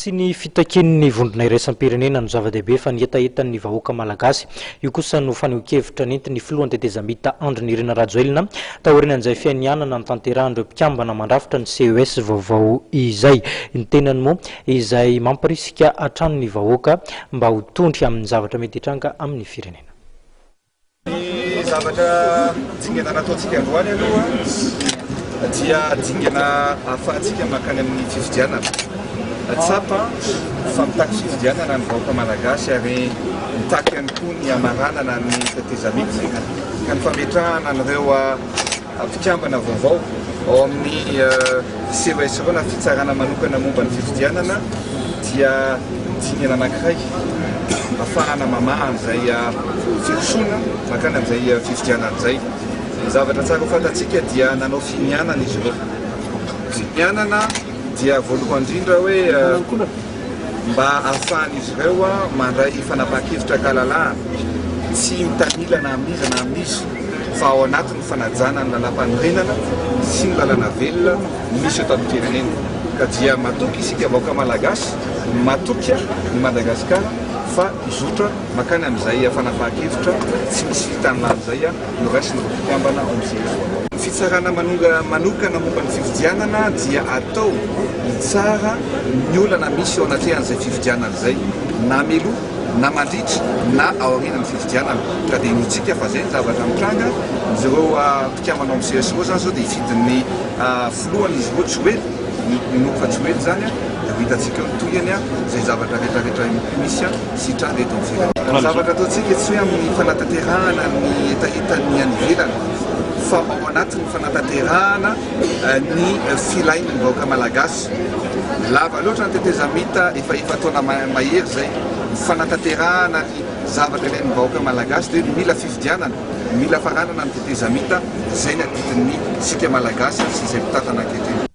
Sy ny fitakian'ny vondrona iraisam-pirenena no zava-dehibe fa ny etaetan'ny vahoaka malagasy. Io kosa no faneho-kevitra nentin'ny filohan'ny tetezamita Andry Nirina Rajoelina taorian'izay fianianana ny tanterahan'ireo mpikambana mandrafitra ny CES vaovao izay. Ny tenany moa izay mamparisika hatrany ny vahoaka mba ho tondry amin'ny zavatra mety hitranga amin'ny firenena. Ny zavatra dingana nataontsika androany aloha dia dingana ahafahantsika makany amin'ny fifidianana. Tsapa famitaky fifidianana ny vahoaka malagasy ary mitaky ihany koa ny amaranana ny tetezamita ka ny fametrahana an'ireo mpikambana vaovao ao amin'ny CES ireo na fitsarana manokana momba ny fifidianana dia dingana anankiray ahafahana mamaha an'izay firosoana makany amin'izay fifidianana izay. Zavatra tsara ho fantatsika dia nanao finianana izy ireo. Finianana dia voalohany indrindra hoe mba ahafahan'izy ireo mandray fanapahan-kevitra kahalalahana tsy mitanila na amin'iza na amin'izy fa ao anatin'ny fanajana ny lalam-panorenana sy ny lalana velona misy eto amin'ny firenena. Ka dia matoky isika vahoaka malagasy, matoky ny Madagasikara fa izotra makany amin'izay fanapahan-kevitra tsy misy fitanilany izay no raisiny mpikambana ao amin'izay. Fitsarana manokana momba ny fifidianana dia atao hitsara ny olana misy ao anatin'izay fifidianana izay, na melo na mandritra na aorianan'ny fifidianana. Ka dia inotsika fa izay ny zavatra mitranga ireo mpikambana ao amin'ny CES ireo zany zao dia hifidin'ny filohany izy ireo Joely, noko fa Joely zany dia hitantsika toyany izay zavatra rehetrarehetra misy sitrany eto amin'ny firenena. Zavatra ataontsika tsy hoe amin'ny fanatanterahana ny etaetan'ny any ivelany fa ao anatin'ny fanatanterahana ny filain'ny vahoaka malagasy. Lava loatra ny tetezamita efa taona mahery izay fanatanterahana ny zavatra ilain'ny vahoaka malagasy dia mila fifidianana, mila faranana ny tetezamita izay ny adidin'ny sika malagasy sy izay mitantana ankehitriny.